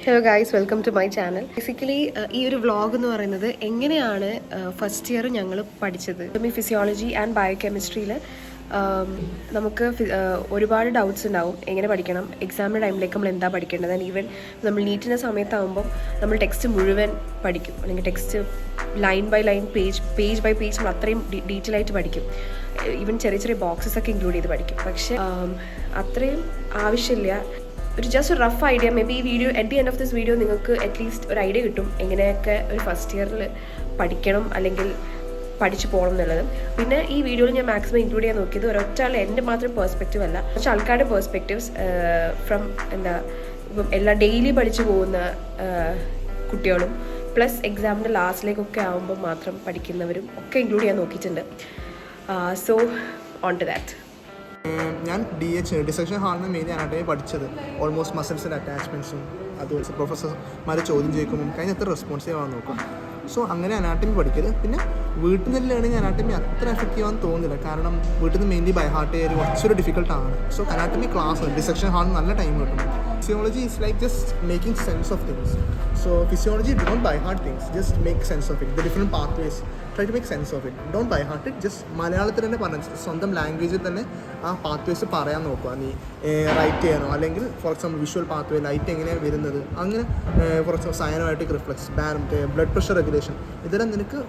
Hello guys, welcome to my channel. Basically ഈ ഒരു vlog എന്ന് പറയുന്നത് എങ്ങനെയാണ് ഫസ്റ്റ് ഇയർ ഞങ്ങൾ പഠിച്ചത്. ഫിസിയോളജി ആൻഡ് ബയോകെമിസ്ട്രിയിൽ നമുക്ക് ഒരുപാട് ഡൗട്ട്സ് ഉണ്ടാവും. എങ്ങനെ പഠിക്കണം, എക്സാമിൻ്റെ ടൈമിലേക്ക് നമ്മൾ എന്താ പഠിക്കേണ്ടത്. ആൻഡ് ഈവൻ നമ്മൾ നീറ്റിൻ്റെ സമയത്താകുമ്പം നമ്മൾ ടെക്സ്റ്റ് മുഴുവൻ പഠിക്കും, അല്ലെങ്കിൽ text line by line page by page നമ്മൾ അത്രയും ഡീറ്റെയിൽ ആയിട്ട് പഠിക്കും. ഈവൻ ചെറിയ ചെറിയ ബോക്സസ് ഒക്കെ ഇൻക്ലൂഡ് ചെയ്ത് പഠിക്കും. പക്ഷേ അത്രയും ആവശ്യമില്ല. ഒരു ജസ്റ്റ് ഒരു റഫ് ഐഡിയ. മേ ബി ഈ video at the end of this video നിങ്ങൾക്ക് അറ്റ്ലീസ്റ്റ് ഒരു ഐഡിയ കിട്ടും എങ്ങനെയൊക്കെ ഒരു ഫസ്റ്റ് ഇയറിൽ പഠിക്കണം അല്ലെങ്കിൽ പഠിച്ചു പോകണം എന്നുള്ളത്. പിന്നെ ഈ വീഡിയോയിൽ ഞാൻ മാക്സിമം ഇൻക്ലൂഡ് ചെയ്യാൻ നോക്കിയത് ഒരൊറ്റ ആൾ എൻ്റെ മാത്രം പേഴ്സ്പെക്റ്റീവ് അല്ല, കുറച്ച് ആൾക്കാരുടെ പേഴ്സ്പെക്റ്റീവ്സ് ഫ്രം ഇപ്പം എല്ലാ ഡെയിലി പഠിച്ചു പോകുന്ന കുട്ടികളും പ്ലസ് എക്സാമിൻ്റെ ലാസ്റ്റിലേക്കൊക്കെ ആകുമ്പോൾ മാത്രം പഠിക്കുന്നവരും ഒക്കെ ഇൻക്ലൂഡ് ചെയ്യാൻ നോക്കിയിട്ടുണ്ട്. So on to that. ഞാൻ ഡിസെക്ഷൻ ഹാളിൽ നിന്ന് മെയിൻ അനാട്ടമി പഠിച്ചത്. ഓൾമോസ്റ്റ് മസിൽസിൻ്റെ അറ്റാച്ച്മെൻറ്റ്സും അതുപോലെ പ്രൊഫസർമാർ ചോദ്യം ചോദിക്കുമ്പോൾ കഴിഞ്ഞ എത്ര റെസ്പോൺസീവ് ആവാൻ നോക്കും. സോ അങ്ങനെ അനാട്ടമി പഠിക്കരുത്. പിന്നെ വീട്ടിൽ നിന്നിലാണെങ്കിൽ അനാട്ടമി അത്ര എഫക്റ്റീവ് ആണെന്ന് തോന്നുന്നില്ല, കാരണം വീട്ടിൽ നിന്ന് മെയിൻലി ബൈ ഹാർട്ട് ചെയ്യാൻ കുറച്ചൊരു ഡിഫിക്കൽട്ടാണ്. സോ അനാട്ടമി ക്ലാസ് ഡിസെക്ഷൻ ഹാളിൽ നല്ല ടൈം കിട്ടും. Physiology is like just making sense of things. So physiology, don't by heart things, just make sense of it. The different pathways, try to make sense of it. Don't by heart it, just മലയാളത്തിൽ തന്നെ പറഞ്ഞ സ്വന്തം ലാംഗ്വേജിൽ തന്നെ ആ pathways പറയാൻ നോക്കുക. നീ റൈറ്റ് ചെയ്യാനോ അല്ലെങ്കിൽ for example visual pathway, light എങ്ങനെയാണ് വരുന്നത്, അങ്ങനെ ഫോർ എക്സാമ്പിൾ സയനോമാറ്റിക് റിഫ്ലക്സ്, ബ്ലഡ് പ്രഷർ റെഗുലേഷൻ, ഇതെല്ലാം നിനക്ക്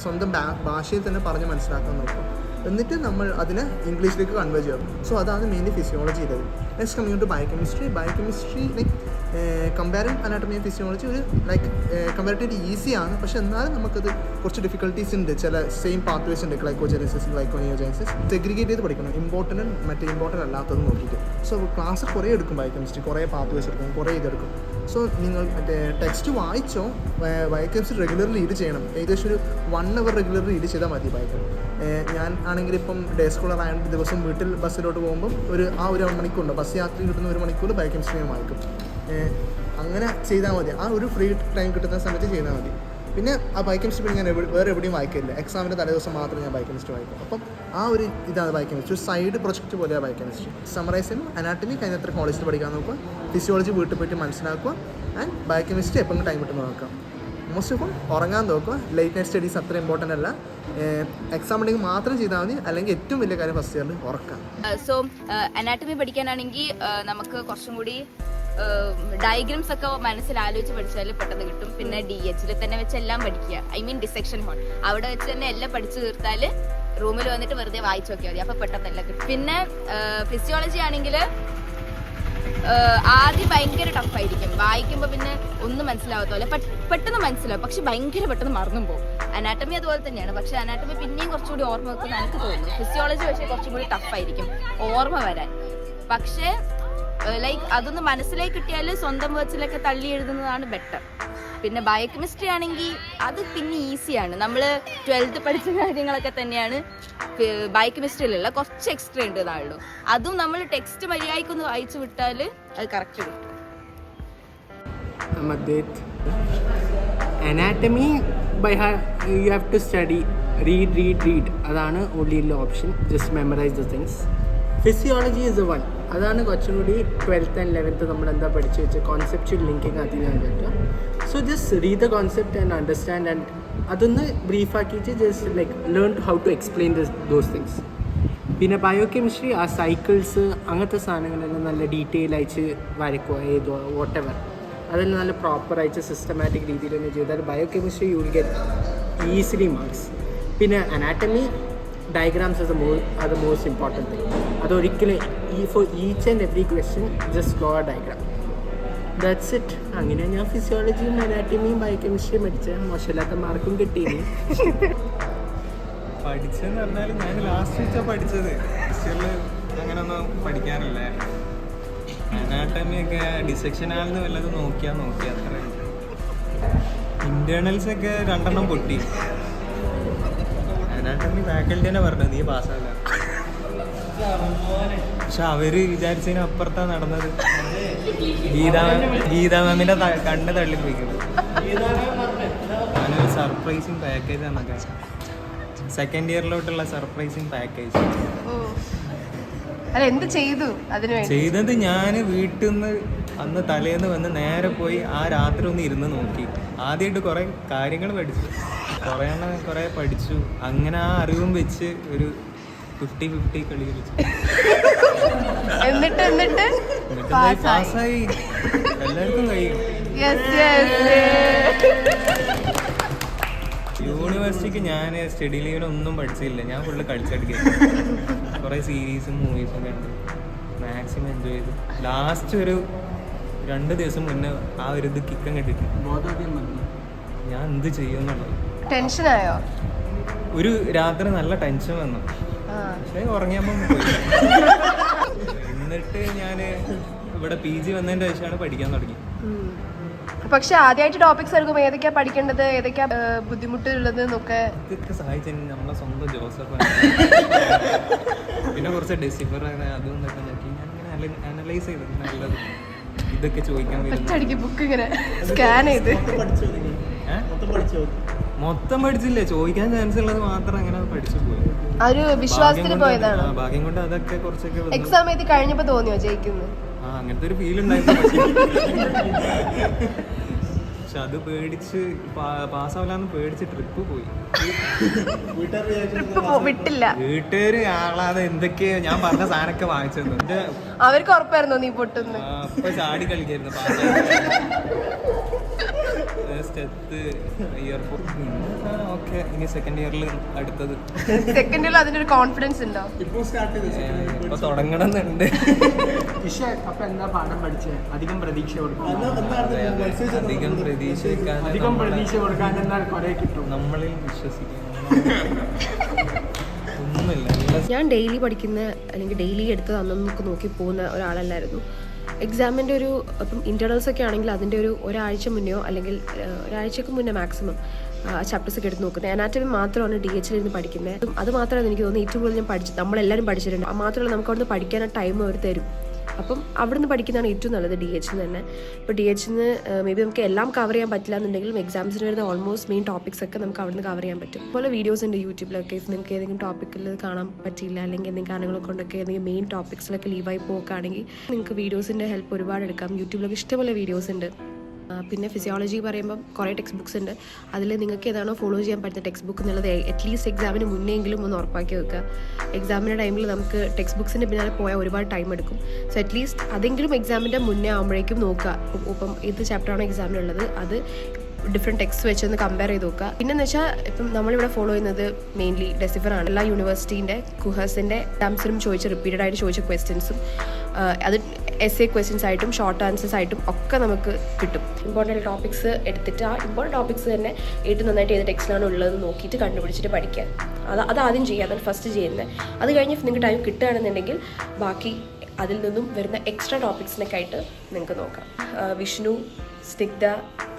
സ്വന്തം ഭാഷയിൽ തന്നെ പറഞ്ഞ് മനസ്സിലാക്കാൻ നോക്കുക. എന്നിട്ട് നമ്മൾ അതിനെ ഇംഗ്ലീഷിലേക്ക് കൺവേർട്ട് ചെയ്യണം. സോ അതാണ് മെയിൻലി ഫിസിയോളജി ചെയ്തത്. Next coming to biochemistry. Biochemistry like comparing anatomy and physiology ഒരു ലൈക്ക് കമ്പാരിറ്റീവ്ലി ഈസിയാണ്, പക്ഷെ എന്നാലും നമുക്കത് കുറച്ച് ഡിഫിക്കൽട്ടീസ് ഉണ്ട്. ചില സെയിം പാത്വേസ് ഉണ്ട്, ഗ്ലൈക്കോജനസിസ്, ഗ്ലൈക്കോനിയോജനസിസ്. സെഗ്രിഗേറ്റ് ചെയ്ത് പഠിക്കണം, ഇമ്പോർട്ടൻറ്റും മറ്റേ ഇമ്പോർട്ടൻ്റ് അല്ലാത്തതും നോക്കിയിട്ട്. സോ ക്ലാസ് കുറേ എടുക്കും ബയോകെമിസ്ട്രി, കുറേ പാത്വേസ് എടുക്കും, കുറേ ഇതെടുക്കും. സോ നിങ്ങൾ മറ്റേ ടെക്സ്റ്റ് വായിച്ചോ, ബയോകെമിസ്ട്രി റെഗുലർ റീഡ് ചെയ്യണം. ഏകദേശം ഒരു 1 hour റെഗുലർ റീഡ് ചെയ്താൽ മതി ബയോകെമിസ്ട്രി. ഞാൻ ആണെങ്കിൽ ഇപ്പം ഡേ സ്കോളർ ആയതുകൊണ്ട് ദിവസം വീട്ടിൽ ബസ്സിലോട്ട് പോകുമ്പം ഒരു 1 മണിക്കൂറുണ്ട്, ബസ് യാത്ര കിട്ടുന്ന 1 മണിക്കൂർ ബയോകെമിസ്ട്രി ഞാൻ വായിക്കും. അങ്ങനെ ചെയ്താൽ മതി. ആ ഒരു ഫ്രീ ടൈം കിട്ടുന്ന സമയത്ത് ചെയ്താൽ മതി. പിന്നെ ആ ബയോകെമിസ്ട്രി പിന്നെ ഞാൻ വേറെ എവിടെയും വായിക്കില്ല. എക്സാമിൻ്റെ തലേദിവസം മാത്രം ഞാൻ ബയോകെമിസ്ട്രി വായിക്കും. അപ്പം ആ ഒരു ഇതാണ് ബയോകെമിസ്ട്രി, ഒരു സൈഡ് പ്രൊജക്റ്റ് പോലെയാണ് ബയോകെമിസ്ട്രി. സമറൈസ് ചെയ്യുമ്പോൾ അനാട്ടമി കഴിഞ്ഞത്ര കോളേജിൽ പഠിക്കാൻ നോക്കുക, ഫിസിയോളജി വീട്ടിൽ പോയിട്ട് മനസ്സിലാക്കുക, ആൻഡ് ബയോകെമിസ്ട്രി എപ്പോഴും ടൈം കിട്ടുന്ന നോക്കുക. മോസ്റ്റ് ഓഫ് ഓൾ ഉറങ്ങാൻ നോക്കുക. ലേറ്റ് നൈറ്റ് സ്റ്റഡീസ് അത്ര ഇമ്പോർട്ടൻ്റ് അല്ല. എക്സാം ഉണ്ടെങ്കിൽ മാത്രം ചെയ്താൽ മതി. അല്ലെങ്കിൽ ഏറ്റവും വലിയ കാര്യം ഫസ്റ്റ് ഇയറിൽ ഉറക്കാം. സോ അനാട്ടമി പഠിക്കാനാണെങ്കിൽ നമുക്ക് കുറച്ചും കൂടി ഡയഗ്രാംസ് ഒക്കെ മനസ്സിൽ ആലോചിച്ച് പഠിച്ചാൽ പെട്ടെന്ന് കിട്ടും. പിന്നെ DH തന്നെ വെച്ച് എല്ലാം പഠിക്കുക. ഐ മീൻ ഡിസെക്ഷൻ ഹോൾ അവിടെ വെച്ച് തന്നെ എല്ലാം പഠിച്ചു തീർത്താൽ റൂമിൽ വന്നിട്ട് വെറുതെ വായിച്ചു നോക്കിയാൽ മതി, അപ്പൊ പെട്ടെന്ന് എല്ലാം കിട്ടും. പിന്നെ ഫിസിയോളജി ആണെങ്കിൽ ആദ്യം ഭയങ്കര ടഫായിരിക്കും, വായിക്കുമ്പോൾ പിന്നെ ഒന്നും മനസ്സിലാവത്തില്ല, പെട്ടെന്ന് മനസ്സിലാവും, പക്ഷെ ഭയങ്കര പെട്ടെന്ന് മറന്നും പോകും. അനാട്ടമി അതുപോലെ തന്നെയാണ്, പക്ഷെ അനാട്ടമി പിന്നെയും കുറച്ചുകൂടി ഓർമ്മ വെക്കുന്ന എനിക്ക് തോന്നുന്നു. ഫിസിയോളജി പക്ഷേ കുറച്ചും കൂടി ടഫായിരിക്കും ഓർമ്മ വരാൻ. പക്ഷേ ലൈക്ക് അതൊന്ന് മനസ്സിലേക്ക് കിട്ടിയാൽ സ്വന്തം വേർഡ്സിലൊക്കെ തള്ളി എഴുതുന്നതാണ് ബെറ്റർ. പിന്നെ ബയോകെമിസ്ട്രി ആണെങ്കിൽ അത് പിന്നെ ഈസിയാണ്. നമ്മൾ 12th പഠിച്ച കാര്യങ്ങളൊക്കെ തന്നെയാണ് ബയോകെമിസ്ട്രിയിലുള്ള, കുറച്ച് എക്സ്ട്രാ ഉണ്ട് എന്നാണല്ലോ. അതും നമ്മൾ ടെക്സ്റ്റ് മര്യാദയ്ക്കൊന്ന് വായിച്ചു വിട്ടാൽ അത് കറക്റ്റ് കിട്ടും. Anatomy by you have to study, read. അതാണ് only option. Just memorise the things. Physiology is the one. അതാണ് കുറച്ചും കൂടി 12th and 11th നമ്മൾ എന്താ പഠിച്ചു വെച്ച് കോൺസെപ്ച്വൽ ലിങ്കിങ് അതിനാണ് പറ്റുക. So just read the concept and understand, and അതൊന്ന് ബ്രീഫാക്കിയിട്ട് just like learn how to explain those things. പിന്നെ ബയോകെമിസ്ട്രി ആ സൈക്കിൾസ് അങ്ങനത്തെ സാധനങ്ങളെല്ലാം നല്ല ഡീറ്റെയിൽ ആയിട്ട് വരയ്ക്കുക, ഏതോ വാട്ട് എവർ, അതെല്ലാം നല്ല പ്രോപ്പറായിട്ട് സിസ്റ്റമാറ്റിക് രീതിയിൽ തന്നെ ചെയ്താൽ biochemistry you will get easily marks. പിന്നെ anatomy diagrams are the most important thing. അതൊരിക്കലും for each and every question just draw a diagram. That's it. അങ്ങനെ ഞാൻ ഫിസിയോളജിയും അനാട്ടമിയും ബയോകെമിസ്ട്രിയും പഠിച്ച മോശമില്ലാത്ത മാർക്കും കിട്ടിയിരുന്നു. പഠിച്ചെന്ന് പറഞ്ഞാൽ ഞാൻ ലാസ്റ്റ് വെച്ചാൽ പഠിച്ചത്. ഫിസിയോളജി അങ്ങനെയൊന്നും പഠിക്കാറില്ല. അനാട്ടമിയൊക്കെ ഡിസെക്ഷനാണെന്ന് വല്ലതും നോക്കിയാൽ അത്ര. ഇന്റേണൽസൊക്കെ 2 പൊട്ടി. അനാട്ടമി ഫാക്കൽറ്റി തന്നെ പറഞ്ഞു നീ പാസ്സാവില്ല, പക്ഷെ അവര് വിചാരിച്ചതിന് അപ്പുറത്താണ് നടന്നത്. ഗീതാ മാമിന്റെ കണ്ണ് തള്ളിപ്പോയിക്കുന്നത്. ഞാനൊരു സർപ്രൈസിങ് പാക്കേജ് എന്നൊക്കെ, സെക്കൻഡ് ഇയറിലോട്ടുള്ള സർപ്രൈസിങ് പാക്കേജ്. എന്ത് ചെയ്തു? ചെയ്തത് ഞാൻ വീട്ടിൽ നിന്ന് അന്ന് തലേന്ന് വന്ന് നേരെ പോയി ആ രാത്രി ഒന്ന് ഇരുന്ന് നോക്കി. ആദ്യമായിട്ട് കുറേ കാര്യങ്ങൾ പഠിച്ചു, കുറേ പഠിച്ചു. അങ്ങനെ ആ അറിവും വെച്ച് ഒരു 50-50 കളി കളിച്ചു. എന്നിട്ട് പാസ്സായി. എല്ലാവർക്കും കഴിയും. യൂണിവേഴ്സിറ്റിക്ക് ഞാൻ സ്റ്റഡി ലീവിനൊന്നും പഠിച്ചില്ല. ഞാൻ ഫുള്ള് കളിച്ചടിക്കുക. കുറേ സീരീസും മൂവീസും കണ്ടു, മാക്സിമം എൻജോയ് ചെയ്തു. ലാസ്റ്റ് ഒരു 2 ദിവസം മുന്നേ ആ ഒരു ഇത് കിക്കം കണ്ടിട്ട് ഞാൻ എന്ത് ചെയ്യുമെന്നുള്ളത് ടെൻഷനായോ? ഒരു രാത്രി നല്ല ടെൻഷൻ വന്നു. പക്ഷേ ഉറങ്ങിയപ്പോൾ എന്നിട്ട് ഞാൻ ഇവിടെ PG വന്നതിൻ്റെ ശേഷമാണ് പഠിക്കാൻ തുടങ്ങി. പക്ഷെ ആദ്യമായിട്ട് ടോപ്പിക്സ് എടുക്കുമ്പോൾ ഏതൊക്കെയാ പഠിക്കേണ്ടത്, ഏതൊക്കെയാ ബുദ്ധിമുട്ടുള്ളത് എന്നൊക്കെ ഇതൊക്കെ സഹായിച്ചു നമ്മളെ സ്വന്തം ജോസഫ്. പിന്നെ കുറച്ച് ഡെസിഫർ അതും ഇതൊക്കെ നോക്കി ഞാൻ ഇങ്ങനെ അനലൈസ് ചെയ്തു. നല്ലത് ഇതൊക്കെ ചോദിക്കാൻ ഒറ്റയടിക്ക് ബുക്ക് ഇങ്ങനെ സ്കാൻ ചെയ്ത് മൊത്തം പഠിച്ചില്ല, ചോദിക്കാൻ ചാൻസ് ഉള്ളത് മാത്രം അങ്ങനെ പഠിച്ചു പോയി. ആ ഒരു വിശ്വാസത്തിൽ പോയതാണ്. ഭാഗ്യം കൊണ്ട് അതൊക്കെ കുറച്ചൊക്കെ എക്സാം എഴുതി കഴിഞ്ഞപ്പോ തോന്നിയോ ജയിക്കുന്നു? അങ്ങനത്തെ ഒരു ഫീൽ ഉണ്ടായിരുന്നു. പക്ഷെ അത് പേടിച്ച് പാസ്സാവില്ലാന്ന് പേടിച്ച് ട്രിപ്പ് പോയി. വിട്ടില്ല. വീട്ടുകാര് ആളാതെ എന്തൊക്കെയോ ഞാൻ പറഞ്ഞ സാധനമൊക്കെ വാങ്ങിച്ചു. അവർക്ക് ഉറപ്പായിരുന്നോ നീ പൊട്ടുന്നു? ഇപ്പൊ ചാടി കളിക്കായിരുന്നു. ഓക്കെ, ഇനി സെക്കൻഡ് ഇയറിൽ അടുത്തത്. സെക്കൻഡ് ഇയറിൽ അതിന്റെ ഒരു കോൺഫിഡൻസ് ഉണ്ടോ? ഇപ്പൊ തുടങ്ങണമെന്നുണ്ട്. അപ്പൊ എന്താ പാഠം പഠിച്ചത്? അധികം പ്രതീക്ഷ കൊടുക്കാൻ എന്നാൽ കുറെ കിട്ടും. നമ്മളിൽ വിശ്വസിക്കണം. ഒന്നുമില്ല. ഞാൻ ഡെയിലി പഠിക്കുന്ന അല്ലെങ്കിൽ ഡെയിലി എടുത്ത് അന്നൊക്കെ നോക്കി പോകുന്ന ഒരാളല്ലായിരുന്നു. എക്സാമിൻ്റെ ഒരു ഇപ്പം ഇൻറ്റേർണൽസ് ഒക്കെ ആണെങ്കിൽ അതിൻ്റെ ഒരാഴ്ച മുന്നെയോ അല്ലെങ്കിൽ ഒരാഴ്ചക്ക് മുന്നേ മാക്സിമം ചാപ്റ്റേഴ്സ് ഒക്കെ എടുത്ത് നോക്കുന്നത്. അനാറ്റമി മാത്രമാണ് DH ഇരുന്ന് പഠിക്കുന്നത്. അത് മാത്രമാണ് എനിക്ക് തോന്നുന്നത് ഏറ്റവും കൂടുതൽ ഞാൻ നമ്മളെല്ലാവരും പഠിച്ചിട്ടുണ്ട്. മാത്രമല്ല നമുക്ക് അവിടുന്ന് പഠിക്കാൻ ടൈം അവർ തരും. അപ്പം അവിടെ നിന്ന് പഠിക്കുന്നതാണ് ഏറ്റവും നല്ലത് DH തന്നെ. ഇപ്പോൾ DH മേ ബി നമുക്ക് എല്ലാം കവർ ചെയ്യാൻ പറ്റില്ല എന്നുണ്ടെങ്കിലും എക്സാംസിന് വരുന്ന ഓൾമോസ്റ്റ് മെയിൻ ടോപ്പിക്സ് ഒക്കെ നമുക്ക് അവിടെ നിന്ന് കവർ ചെയ്യാൻ പറ്റും. അതുപോലെ വീഡിയോസ് ഉണ്ട് യൂട്യൂബിലൊക്കെ. ഇഫ് നിങ്ങൾക്ക് ഏതെങ്കിലും ടോപ്പിക്കിൽ കാണാൻ പറ്റിയില്ല അല്ലെങ്കിൽ എന്തെങ്കിലും കാരണങ്ങൾ കൊണ്ടൊക്കെ ഏതെങ്കിലും മെയിൻ ടോപ്പിക്സിലൊക്കെ ലീവായി പോവുകയാണെങ്കിൽ നിങ്ങൾക്ക് വീഡിയോസിൻ്റെ ഹെൽപ്പ് ഒരുപാട് എടുക്കാം. യൂട്യൂബിലൊക്കെ ഇഷ്ടംപോലെ വീഡിയോസ് ഉണ്ട്. പിന്നെ ഫിസിയോളജി പറയുമ്പം കുറേ ടെക്സ്റ്റ് ബുക്സ് ഉണ്ട്. അതിൽ നിങ്ങൾക്ക് ഏതാണോ ഫോളോ ചെയ്യാൻ പറ്റുന്ന ടെക്സ്റ്റ് ബുക്ക് എന്നുള്ളത് അറ്റ്ലീസ്റ്റ് എക്സാമിന് മുന്നെങ്കിലും ഒന്ന് ഉറപ്പാക്കി വെക്കുക. എക്സാമിൻ്റെ ടൈമിൽ നമുക്ക് ടെക്സ്റ്റ് ബുക്സിൻ്റെ പിന്നാലെ പോയാൽ ഒരുപാട് ടൈം എടുക്കും. സോ അറ്റ്ലീസ്റ്റ് അതെങ്കിലും എക്സാമിൻ്റെ മുന്നേ ആകുമ്പോഴേക്കും നോക്കുക. ഇപ്പം ഏത് ചാപ്റ്ററാണോ എക്സാമിനുള്ളത് അത് ഡിഫറെൻറ്റ് ടെക്സ്റ്റ് വെച്ചൊന്ന് കമ്പയർ ചെയ്ത് നോക്കുക. പിന്നെന്ന് വെച്ചാൽ ഇപ്പം നമ്മളിവിടെ ഫോളോ ചെയ്യുന്നത് മെയിൻലി ഡെസിഫർ ആണ്. എല്ലാ യൂണിവേഴ്സിറ്റീൻ്റെ കുഹേഴ്സിൻ്റെ എക്സാംസിനും റിപ്പീറ്റഡ് ആയിട്ട് ചോദിച്ച ക്വസ്റ്റ്യൻസും അത് essay ക്വസ്റ്റ്യൻസ് ആയിട്ടും ഷോർട്ട് ആൻസേഴ്സ് ആയിട്ടും ഒക്കെ നമുക്ക് കിട്ടും. ഇമ്പോർട്ടൻറ്റ് ടോപ്പിക്സ് എടുത്തിട്ട് ആ ഇമ്പോർട്ടൻറ്റ് ടോപ്പിക്സ് തന്നെ ഏറ്റവും നന്നായിട്ട് ഏത് ടെക്സ്റ്റിലാണ് ഉള്ളതെന്ന് നോക്കിയിട്ട് കണ്ടുപിടിച്ചിട്ട് പഠിക്കാൻ. അത് ആദ്യം ചെയ്യുക. അതാണ് ഫസ്റ്റ് ചെയ്യുന്നത്. അത് കഴിഞ്ഞ് നിങ്ങൾക്ക് ടൈം കിട്ടുകയാണെന്നുണ്ടെങ്കിൽ ബാക്കി അതിൽ നിന്നും വരുന്ന എക്സ്ട്രാ ടോപ്പിക്സിനൊക്കെ ആയിട്ട് നിങ്ങൾക്ക് നോക്കാം. വിഷ്ണു, സ്നിഗ്ധ,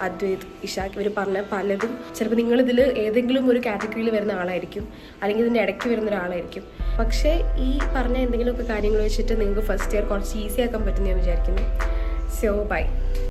അദ്വൈത്, ഇഷാഖ് ഇവർ പറഞ്ഞ പലതും ചിലപ്പോൾ നിങ്ങളിതിൽ ഏതെങ്കിലും ഒരു കാറ്റഗറിയിൽ വരുന്ന ആളായിരിക്കും, അല്ലെങ്കിൽ ഇതിൻ്റെ ഇടയ്ക്ക് വരുന്ന ഒരാളായിരിക്കും. പക്ഷേ ഈ പറഞ്ഞ എന്തെങ്കിലുമൊക്കെ കാര്യങ്ങൾ വെച്ചിട്ട് നിങ്ങൾക്ക് ഫസ്റ്റ് ഇയർ കുറച്ച് ഈസി ആക്കാൻ പറ്റും ഞാൻ വിചാരിക്കുന്നു. So by.